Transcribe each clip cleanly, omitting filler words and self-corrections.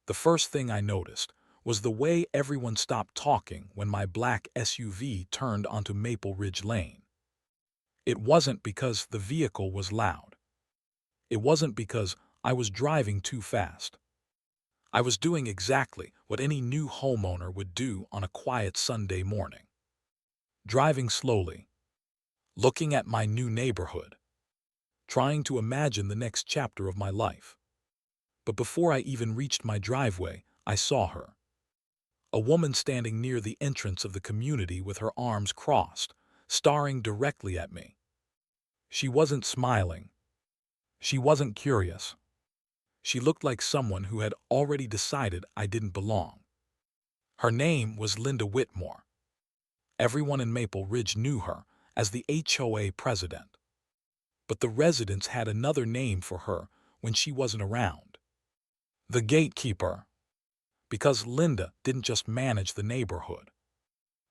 The first thing I noticed was the way everyone stopped talking when my black SUV turned onto Maple Ridge Lane. It wasn't because the vehicle was loud. It wasn't because I was driving too fast. I was doing exactly what any new homeowner would do on a quiet Sunday morning. Driving slowly, looking at my new neighborhood, trying to imagine the next chapter of my life. But before I even reached my driveway, I saw her. A woman standing near the entrance of the community with her arms crossed, staring directly at me. She wasn't smiling. She wasn't curious. She looked like someone who had already decided I didn't belong. Her name was Linda Whitmore. Everyone in Maple Ridge knew her as the HOA president. But the residents had another name for her when she wasn't around. The gatekeeper. Because Linda didn't just manage the neighborhood.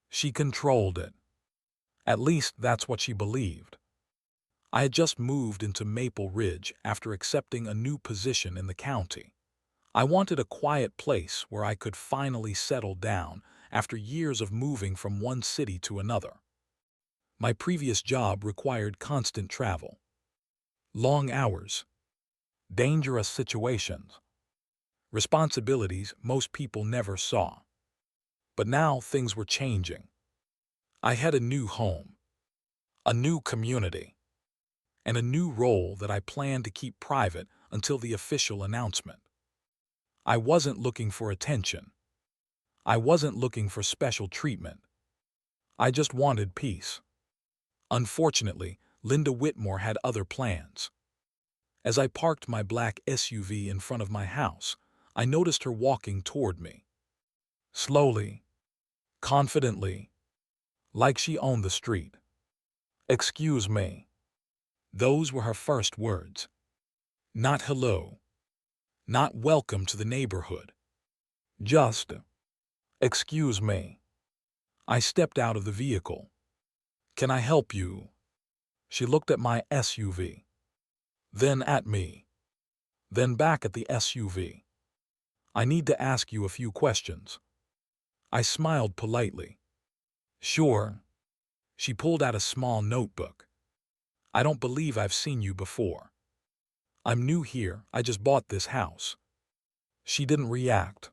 She controlled it. At least that's what she believed. I had just moved into Maple Ridge after accepting a new position in the county. I wanted a quiet place where I could finally settle down after years of moving from one city to another. My previous job required constant travel, long hours, dangerous situations, responsibilities most people never saw. But now things were changing. I had a new home, a new community, and a new role that I planned to keep private until the official announcement. I wasn't looking for attention. I wasn't looking for special treatment. I just wanted peace. Unfortunately, Linda Whitmore had other plans. As I parked my black SUV in front of my house, I noticed her walking toward me. Slowly, confidently, like she owned the street. "Excuse me." Those were her first words. Not hello. Not welcome to the neighborhood. Just, "Excuse me." I stepped out of the vehicle. "Can I help you?" She looked at my SUV, then at me, then back at the SUV. "I need to ask you a few questions." I smiled politely. "Sure." She pulled out a small notebook. "I don't believe I've seen you before. I'm new here, I just bought this house." She didn't react.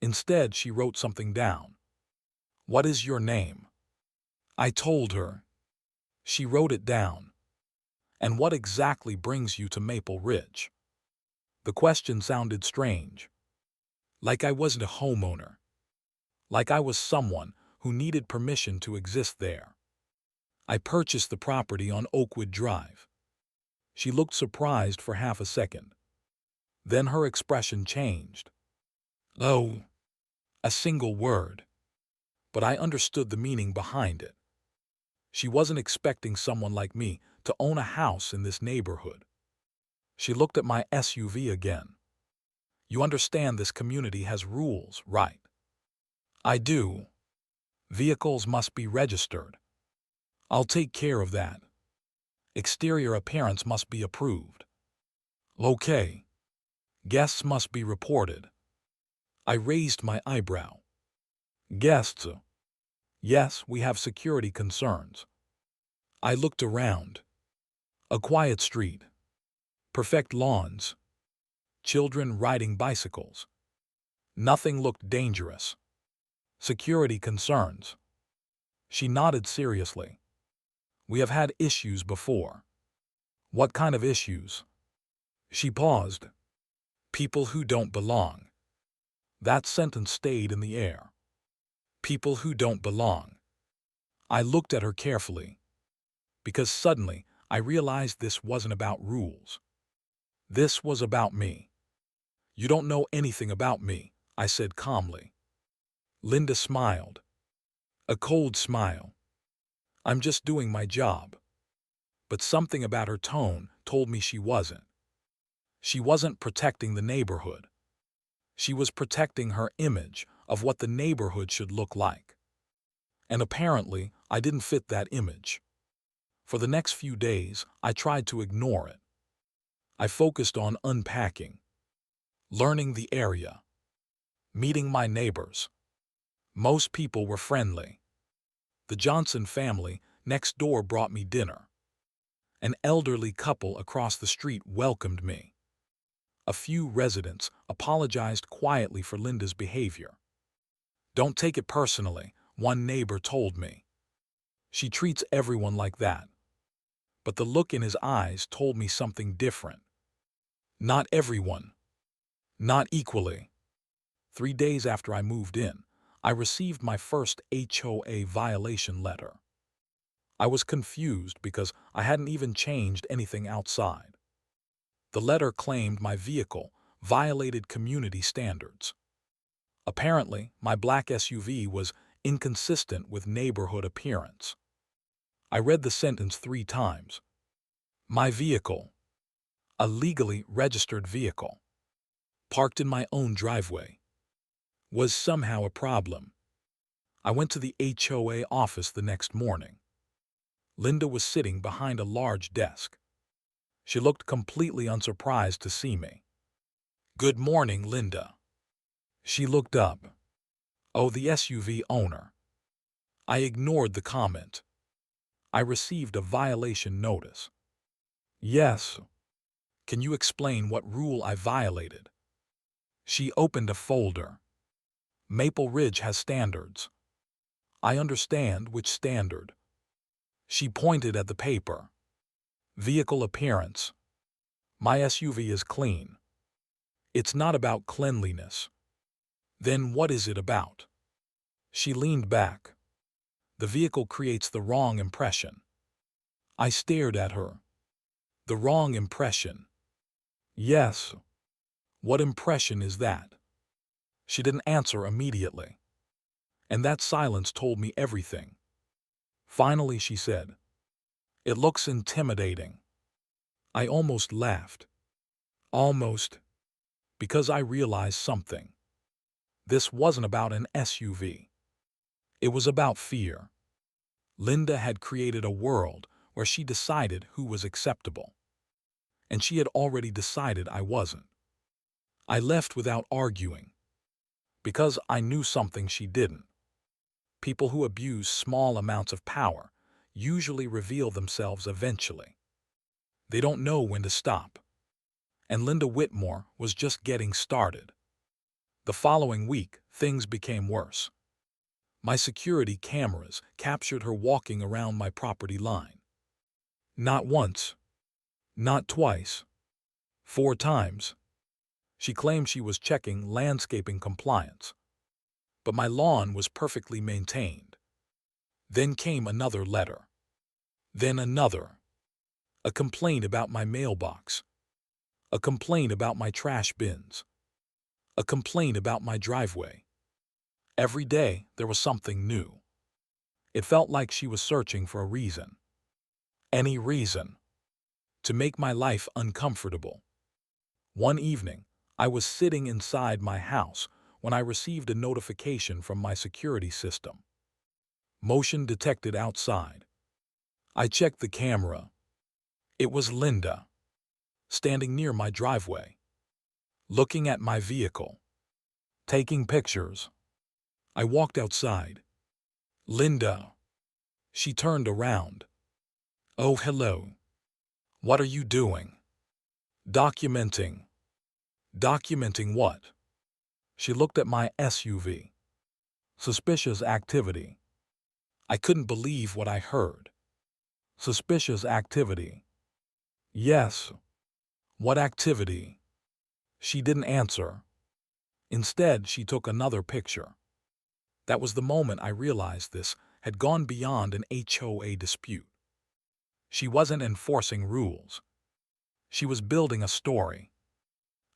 Instead, she wrote something down. "What is your name?" I told her. She wrote it down. "And what exactly brings you to Maple Ridge?" The question sounded strange. Like I wasn't a homeowner. Like I was someone who needed permission to exist there. "I purchased the property on Oakwood Drive." She looked surprised for half a second. Then her expression changed. "Oh." A single word. But I understood the meaning behind it. She wasn't expecting someone like me to own a house in this neighborhood. She looked at my SUV again. "You understand this community has rules, right?" "I do. Vehicles must be registered." "I'll take care of that. Exterior appearance must be approved." "Okay. Guests must be reported." I raised my eyebrow. "Guests?" "Yes, we have security concerns." I looked around. A quiet street. Perfect lawns. Children riding bicycles. Nothing looked dangerous. "Security concerns." She nodded seriously. "We have had issues before." "What kind of issues?" She paused. "People who don't belong." That sentence stayed in the air. People who don't belong. I looked at her carefully. Because suddenly, I realized this wasn't about rules. This was about me. "You don't know anything about me," I said calmly. Linda smiled. A cold smile. "I'm just doing my job." But something about her tone told me she wasn't. She wasn't protecting the neighborhood. She was protecting her image of what the neighborhood should look like. And apparently, I didn't fit that image. For the next few days, I tried to ignore it. I focused on unpacking, learning the area, Meeting my neighbors. Most people were friendly. The Johnson family next door brought me dinner. An elderly couple across the street welcomed me. A few residents apologized quietly for Linda's behavior. "Don't take it personally," one neighbor told me. "She treats everyone like that." But the look in his eyes told me something different. Not everyone. Not equally. 3 days after I moved in, I received my first HOA violation letter. I was confused because I hadn't even changed anything outside. The letter claimed my vehicle violated community standards. Apparently, my black SUV was inconsistent with neighborhood appearance. I read the sentence 3 times. My vehicle, a legally registered vehicle, parked in my own driveway, was somehow a problem. I went to the HOA office the next morning. Linda was sitting behind a large desk. She looked completely unsurprised to see me. "Good morning, Linda." She looked up. "Oh, the SUV owner." I ignored the comment. "I received a violation notice." "Yes." "Can you explain what rule I violated?" She opened a folder. "Maple Ridge has standards." "I understand which standard." She pointed at the paper. "Vehicle appearance. My SUV is clean." "It's not about cleanliness." "Then what is it about?" She leaned back. "The vehicle creates the wrong impression." I stared at her. "The wrong impression?" "Yes." "What impression is that?" She didn't answer immediately. And that silence told me everything. Finally, she said, "It looks intimidating." I almost laughed. Almost. Because I realized something. This wasn't about an SUV. It was about fear. Linda had created a world where she decided who was acceptable. And she had already decided I wasn't. I left without arguing. Because I knew something she didn't. People who abuse small amounts of power usually reveal themselves eventually. They don't know when to stop. And Linda Whitmore was just getting started. The following week, things became worse. My security cameras captured her walking around my property line. Not once. Not twice. 4 times. She claimed she was checking landscaping compliance. But my lawn was perfectly maintained. Then came another letter. Then another. A complaint about my mailbox. A complaint about my trash bins. A complaint about my driveway. Every day there was something new. It felt like she was searching for a reason. Any reason. To make my life uncomfortable. One evening, I was sitting inside my house when I received a notification from my security system. Motion detected outside. I checked the camera. It was Linda, standing near my driveway, looking at my vehicle, taking pictures. I walked outside. "Linda." She turned around. "Oh, hello. What are you doing?" "Documenting." "Documenting what?" She looked at my SUV. "Suspicious activity." I couldn't believe what I heard. "Suspicious activity." "Yes." "What activity?" She didn't answer. Instead, she took another picture. That was the moment I realized this had gone beyond an HOA dispute. She wasn't enforcing rules. She was building a story.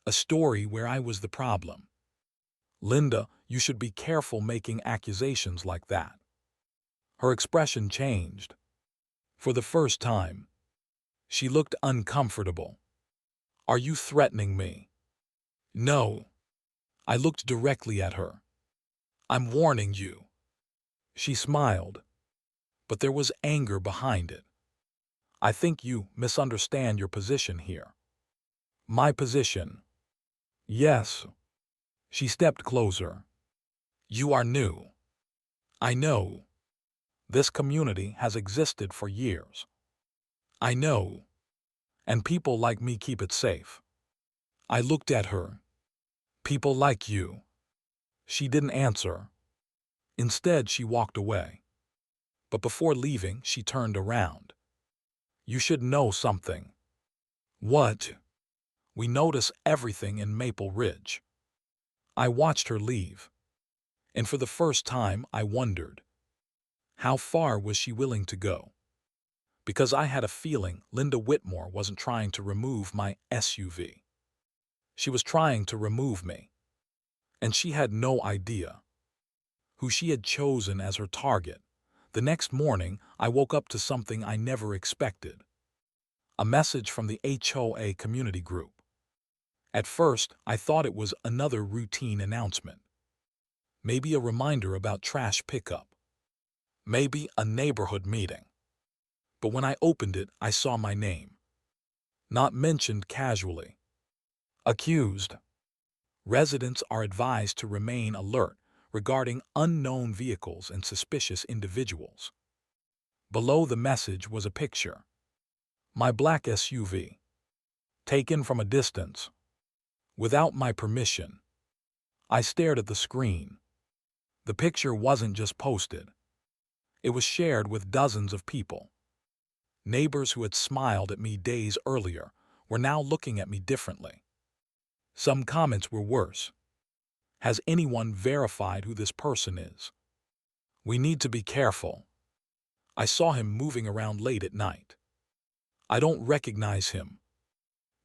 A story where I was the problem. "Linda, you should be careful making accusations like that." Her expression changed. For the first time, she looked uncomfortable. "Are you threatening me?" "No." I looked directly at her. "I'm warning you." She smiled, but there was anger behind it. "I think you misunderstand your position here." "My position?" "Yes." She stepped closer. You are new. I know. This community has existed for years. I know. And people like me keep it safe. I looked at her. People like you. She didn't answer. Instead, she walked away. But before leaving, she turned around. You should know something. What? We notice everything in Maple Ridge. I watched her leave. And for the first time, I wondered, how far was she willing to go? Because I had a feeling Linda Whitmore wasn't trying to remove my SUV. She was trying to remove me. And she had no idea who she had chosen as her target. The next morning, I woke up to something I never expected. A message from the HOA community group. At first, I thought it was another routine announcement. Maybe a reminder about trash pickup. Maybe a neighborhood meeting. But when I opened it, I saw my name. Not mentioned casually. Accused. Residents are advised to remain alert regarding unknown vehicles and suspicious individuals. Below the message was a picture. My black SUV. Taken from a distance. Without my permission. I stared at the screen. The picture wasn't just posted. It was shared with dozens of people. Neighbors who had smiled at me days earlier were now looking at me differently. Some comments were worse. Has anyone verified who this person is? We need to be careful. I saw him moving around late at night. I don't recognize him.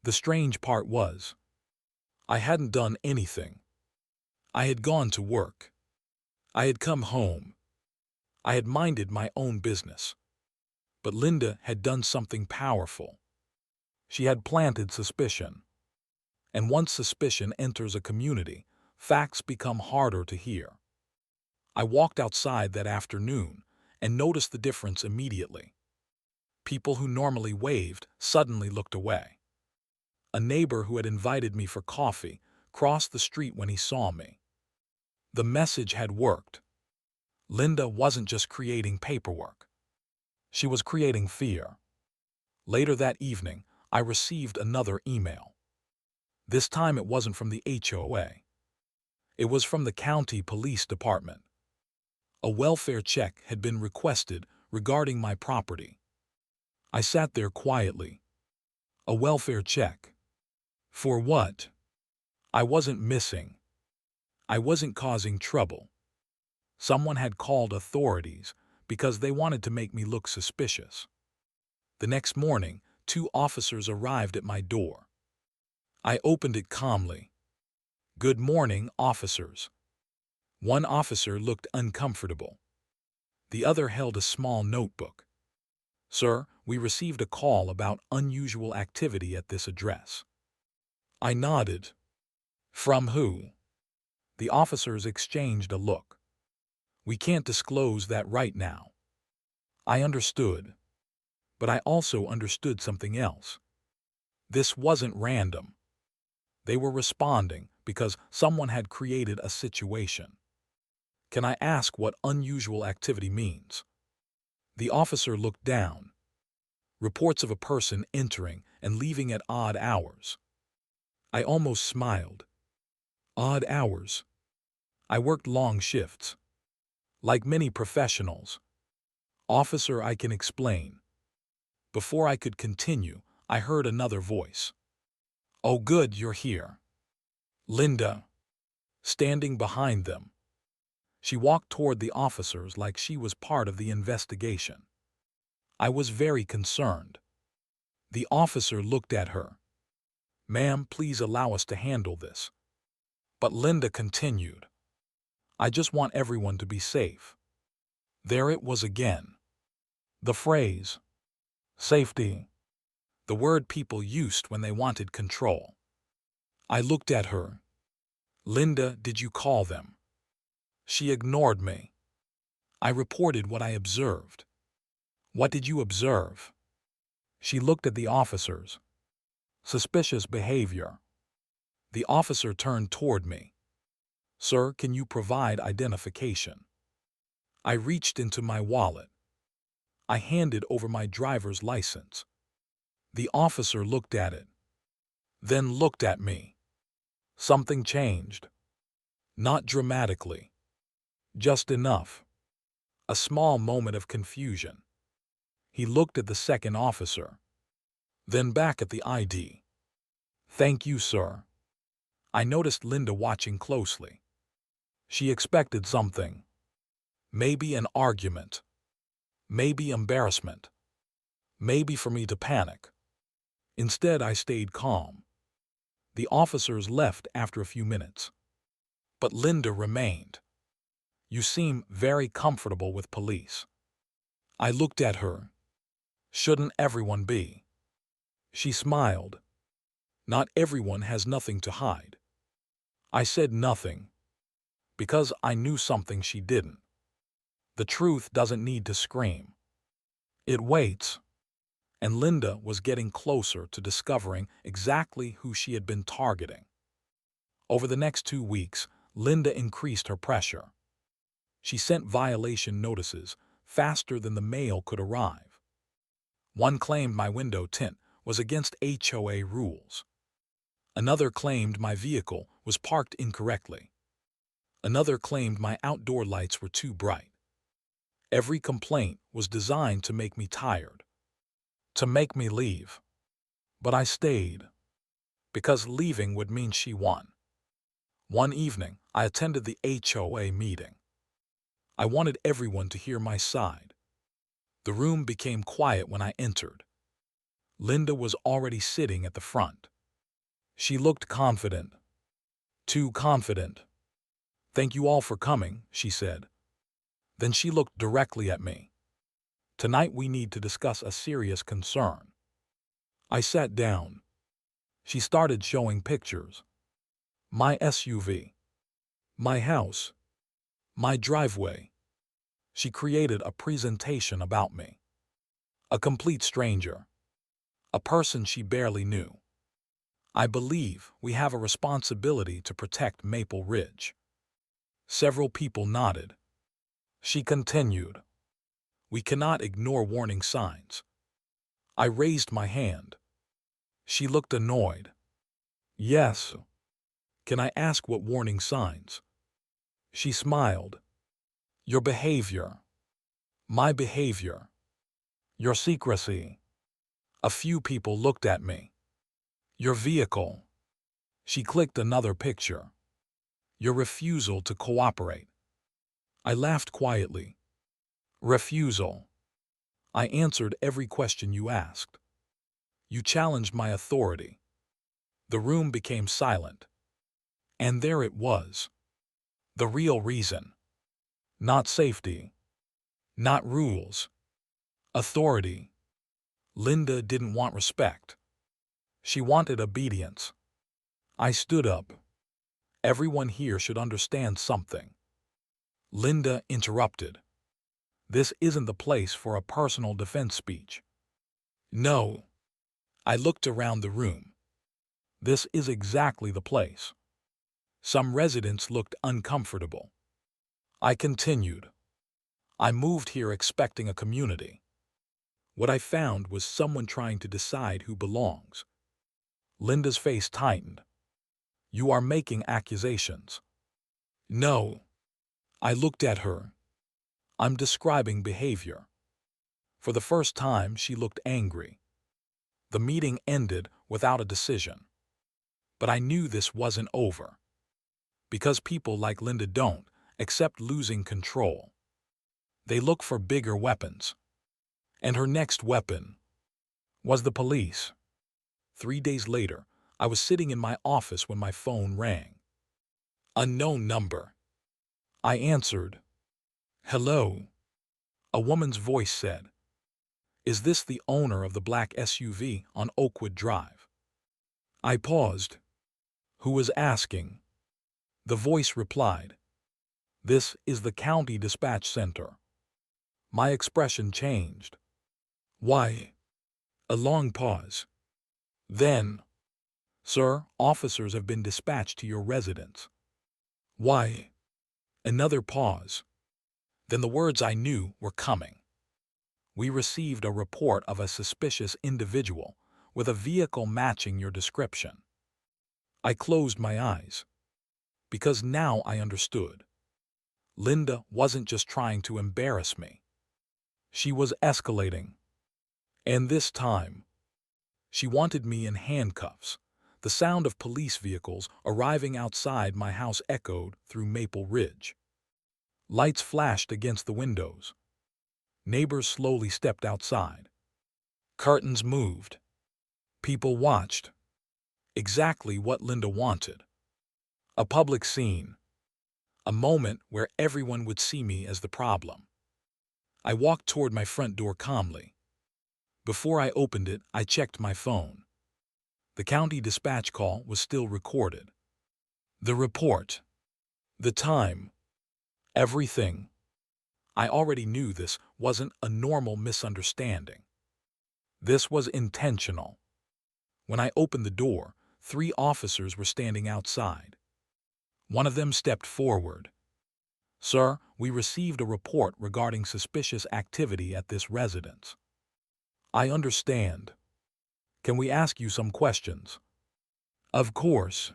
The strange part was, I hadn't done anything. I had gone to work. I had come home. I had minded my own business. But Linda had done something powerful. She had planted suspicion. And once suspicion enters a community, facts become harder to hear. I walked outside that afternoon and noticed the difference immediately. People who normally waved suddenly looked away. A neighbor who had invited me for coffee crossed the street when he saw me. The message had worked. Linda wasn't just creating paperwork. She was creating fear. Later that evening, I received another email. This time it wasn't from the HOA. It was from the county police department. A welfare check had been requested regarding my property. I sat there quietly. A welfare check. For what? I wasn't missing. I wasn't causing trouble. Someone had called authorities because they wanted to make me look suspicious. The next morning, 2 officers arrived at my door. I opened it calmly. Good morning, officers. One officer looked uncomfortable. The other held a small notebook. Sir, we received a call about unusual activity at this address. I nodded. From who? The officers exchanged a look. We can't disclose that right now. I understood. But I also understood something else. This wasn't random. They were responding because someone had created a situation. Can I ask what unusual activity means? The officer looked down. Reports of a person entering and leaving at odd hours. I almost smiled. Odd hours. I worked long shifts. Like many professionals. Officer, I can explain. Before I could continue, I heard another voice. Oh good, you're here. Linda. Standing behind them. She walked toward the officers like she was part of the investigation. I was very concerned. The officer looked at her. Ma'am, please allow us to handle this. But Linda continued. I just want everyone to be safe. There it was again. The phrase. Safety. The word people used when they wanted control. I looked at her. Linda, did you call them? She ignored me. I reported what I observed. What did you observe? She looked at the officers. Suspicious behavior. The officer turned toward me. Sir, can you provide identification? I reached into my wallet. I handed over my driver's license. The officer looked at it, then looked at me. Something changed. Not dramatically. Just enough. A small moment of confusion. He looked at the second officer, then back at the ID. Thank you, sir. I noticed Linda watching closely. She expected something. Maybe an argument. Maybe embarrassment. Maybe for me to panic. Instead, I stayed calm. The officers left after a few minutes. But Linda remained. You seem very comfortable with police. I looked at her. Shouldn't everyone be? She smiled. Not everyone has nothing to hide. I said nothing, because I knew something she didn't. The truth doesn't need to scream. It waits. And Linda was getting closer to discovering exactly who she had been targeting. Over the next 2 weeks, Linda increased her pressure. She sent violation notices faster than the mail could arrive. One claimed my window tint was against HOA rules. Another claimed my vehicle was parked incorrectly. Another claimed my outdoor lights were too bright. Every complaint was designed to make me tired, to make me leave. But I stayed, because leaving would mean she won. One evening, I attended the HOA meeting. I wanted everyone to hear my side. The room became quiet when I entered. Linda was already sitting at the front. She looked confident. Too confident. Thank you all for coming, she said. Then she looked directly at me. Tonight we need to discuss a serious concern. I sat down. She started showing pictures. My SUV. My house. My driveway. She created a presentation about me. A complete stranger. A person she barely knew. I believe we have a responsibility to protect Maple Ridge. Several people nodded. She continued. We cannot ignore warning signs. I raised my hand. She looked annoyed. Yes. Can I ask what warning signs? She smiled. Your behavior. My behavior. Your secrecy. A few people looked at me. Your vehicle. She clicked another picture. Your refusal to cooperate. I laughed quietly. Refusal. I answered every question you asked. You challenged my authority. The room became silent. And there it was. The real reason. Not safety. Not rules. Authority. Linda didn't want respect. She wanted obedience. I stood up. Everyone here should understand something. Linda interrupted. This isn't the place for a personal defense speech. No. I looked around the room. This is exactly the place. Some residents looked uncomfortable. I continued. I moved here expecting a community. What I found was someone trying to decide who belongs. Linda's face tightened. You are making accusations. No. I looked at her. I'm describing behavior. For the first time, she looked angry. The meeting ended without a decision. But I knew this wasn't over. Because people like Linda don't accept losing control. They look for bigger weapons. And her next weapon was the police. 3 days later, I was sitting in my office when my phone rang. Unknown number. I answered. Hello. A woman's voice said. Is this the owner of the black SUV on Oakwood Drive? I paused. Who was asking? The voice replied. This is the county dispatch center. My expression changed. Why? A long pause. Then, sir, officers have been dispatched to your residence. Why? Another pause. Then the words I knew were coming. We received a report of a suspicious individual with a vehicle matching your description. I closed my eyes, because now I understood. Linda wasn't just trying to embarrass me. She was escalating. And this time, she wanted me in handcuffs. The sound of police vehicles arriving outside my house echoed through Maple Ridge. Lights flashed against the windows. Neighbors slowly stepped outside. Curtains moved. People watched. Exactly what Linda wanted. A public scene. A moment where everyone would see me as the problem. I walked toward my front door calmly. Before I opened it, I checked my phone. The county dispatch call was still recorded. The report. The time. Everything. I already knew this wasn't a normal misunderstanding. This was intentional. When I opened the door, 3 officers were standing outside. One of them stepped forward. "Sir, we received a report regarding suspicious activity at this residence." "I understand. Can we ask you some questions?" "Of course."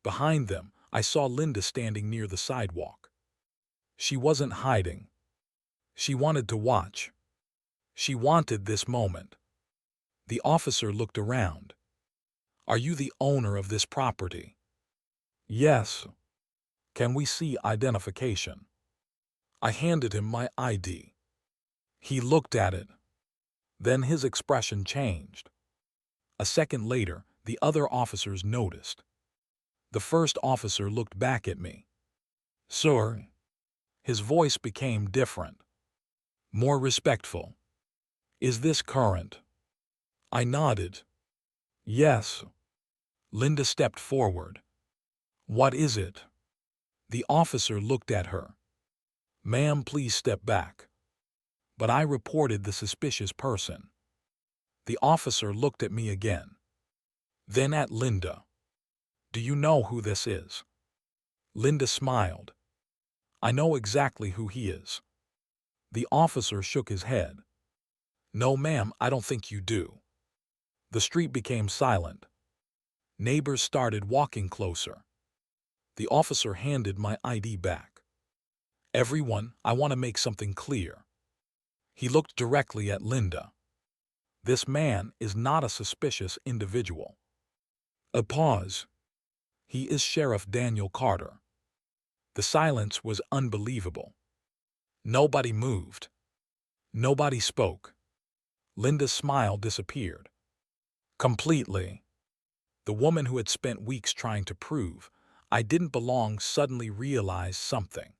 Behind them, I saw Linda standing near the sidewalk. She wasn't hiding. She wanted to watch. She wanted this moment. The officer looked around. "Are you the owner of this property?" "Yes." "Can we see identification?" I handed him my ID. He looked at it. Then his expression changed. A second later, the other officers noticed. The first officer looked back at me. "Sir." His voice became different, more respectful. "Is this current?" I nodded. "Yes." Linda stepped forward. "What is it?" The officer looked at her. "Ma'am, please step back." But I reported the suspicious person. The officer looked at me again. Then at Linda. "Do you know who this is?" Linda smiled. "I know exactly who he is." The officer shook his head. "No, ma'am, I don't think you do." The street became silent. Neighbors started walking closer. The officer handed my ID back. "Everyone, I want to make something clear." He looked directly at Linda. "This man is not a suspicious individual." A pause. "He is Sheriff Daniel Carter." The silence was unbelievable. Nobody moved. Nobody spoke. Linda's smile disappeared. Completely. The woman who had spent weeks trying to prove I didn't belong suddenly realized something.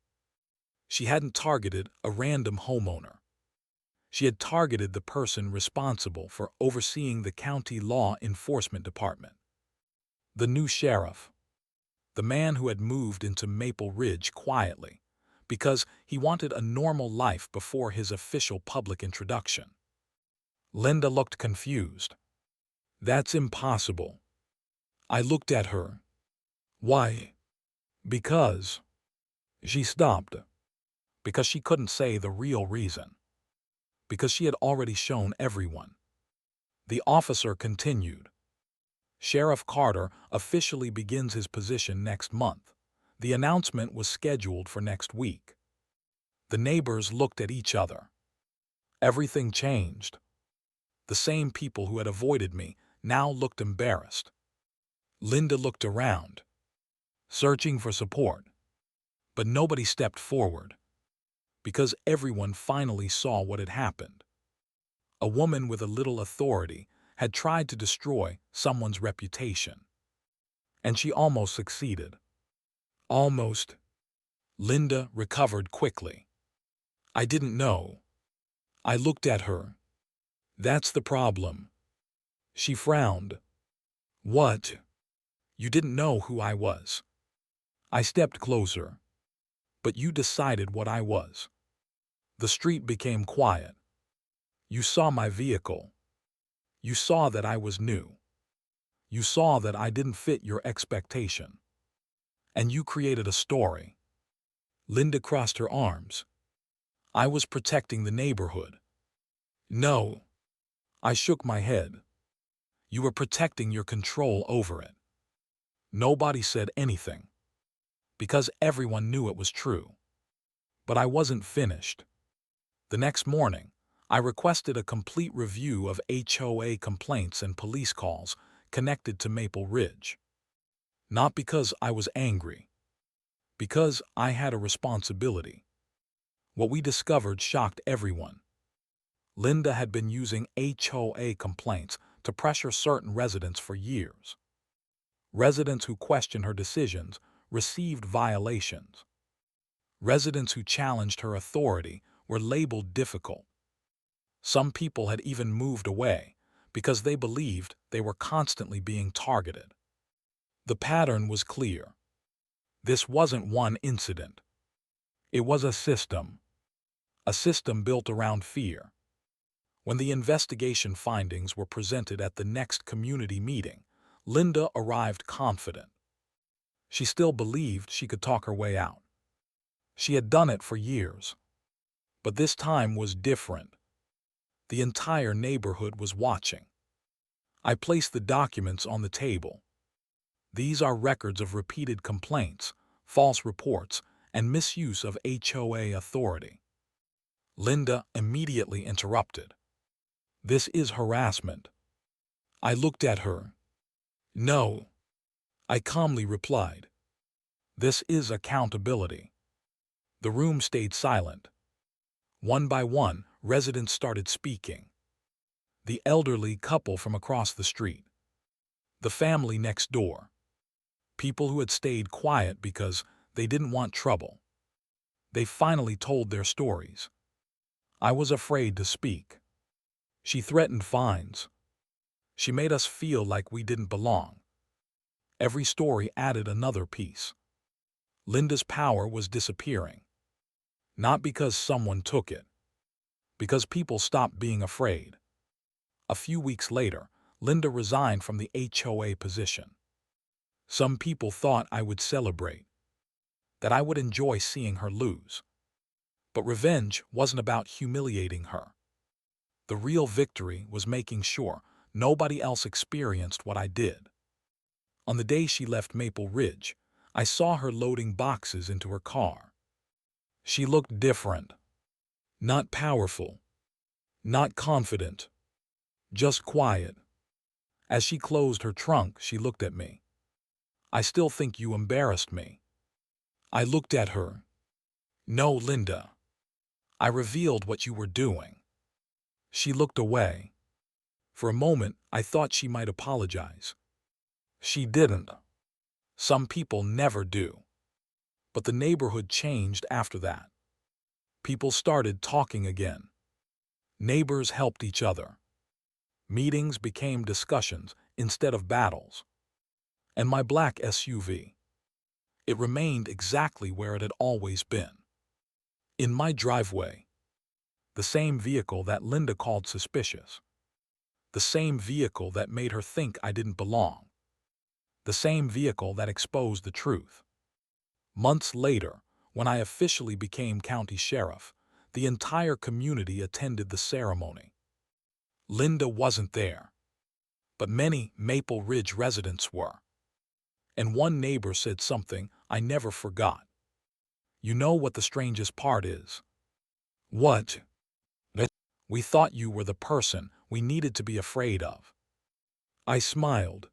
She hadn't targeted a random homeowner. She had targeted the person responsible for overseeing the county law enforcement department. The new sheriff. The man who had moved into Maple Ridge quietly, because he wanted a normal life before his official public introduction. Linda looked confused. "That's impossible." I looked at her. "Why?" "Because." She stopped. Because she couldn't say the real reason. Because she had already shown everyone. The officer continued. "Sheriff Carter officially begins his position next month. The announcement was scheduled for next week." The neighbors looked at each other. Everything changed. The same people who had avoided me now looked embarrassed. Linda looked around, searching for support. But nobody stepped forward, because everyone finally saw what had happened. A woman with a little authority had tried to destroy someone's reputation. And she almost succeeded. Almost. Linda recovered quickly. "I didn't know." I looked at her. "That's the problem." She frowned. "What?" "You didn't know who I was." I stepped closer. "But you decided what I was." The street became quiet. "You saw my vehicle. You saw that I was new. You saw that I didn't fit your expectation. And you created a story. Linda crossed her arms. I was protecting the neighborhood. No. I shook my head. You were protecting your control over it. Nobody said anything, because everyone knew it was true. But I wasn't finished. The next morning, I requested a complete review of HOA complaints and police calls connected to Maple Ridge. Not because I was angry, because I had a responsibility. What we discovered shocked everyone. Linda had been using HOA complaints to pressure certain residents for years. Residents who questioned her decisions received violations. Residents who challenged her authority were labeled difficult. Some people had even moved away because they believed they were constantly being targeted. The pattern was clear. This wasn't one incident. It was a system built around fear. When the investigation findings were presented at the next community meeting, Linda arrived confident. She still believed she could talk her way out. She had done it for years. But this time was different. The entire neighborhood was watching. I placed the documents on the table. These are records of repeated complaints, false reports, and misuse of HOA authority. Linda immediately interrupted. This is harassment. I looked at her. No. I calmly replied. This is accountability. The room stayed silent. One by one, residents started speaking. The elderly couple from across the street. The family next door. People who had stayed quiet because they didn't want trouble. They finally told their stories. I was afraid to speak. She threatened fines. She made us feel like we didn't belong. Every story added another piece. Linda's power was disappearing. Not because someone took it. Because people stopped being afraid. A few weeks later, Linda resigned from the HOA position. Some people thought I would celebrate, that I would enjoy seeing her lose. But revenge wasn't about humiliating her. The real victory was making sure nobody else experienced what I did. On the day she left Maple Ridge, I saw her loading boxes into her car. She looked different. Not powerful. Not confident. Just quiet. As she closed her trunk, she looked at me. I still think you embarrassed me. I looked at her. No, Linda. I revealed what you were doing. She looked away. For a moment, I thought she might apologize. She didn't. Some people never do. But the neighborhood changed after that. People started talking again. Neighbors helped each other. Meetings became discussions instead of battles. And my black SUV, it remained exactly where it had always been. In my driveway. The same vehicle that Linda called suspicious. The same vehicle that made her think I didn't belong. The same vehicle that exposed the truth. Months later, when I officially became county sheriff, the entire community attended the ceremony. Linda wasn't there, but many Maple Ridge residents were. And one neighbor said something I never forgot. You know what the strangest part is? What? We thought you were the person we needed to be afraid of. I smiled.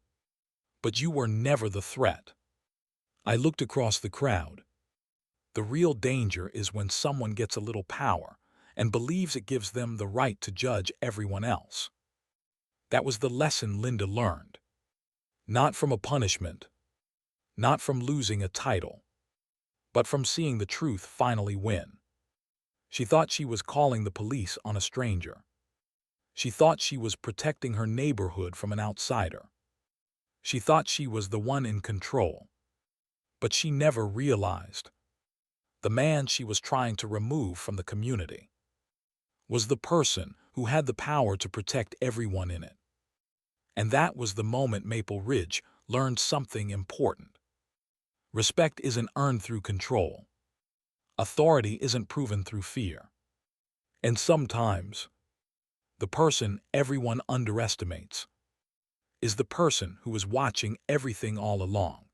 But you were never the threat. I looked across the crowd. The real danger is when someone gets a little power and believes it gives them the right to judge everyone else. That was the lesson Linda learned. Not from a punishment, not from losing a title, but from seeing the truth finally win. She thought she was calling the police on a stranger. She thought she was protecting her neighborhood from an outsider. She thought she was the one in control. But she never realized the man she was trying to remove from the community was the person who had the power to protect everyone in it. And that was the moment Maple Ridge learned something important. Respect isn't earned through control. Authority isn't proven through fear. And sometimes, the person everyone underestimates is the person who is watching everything all along.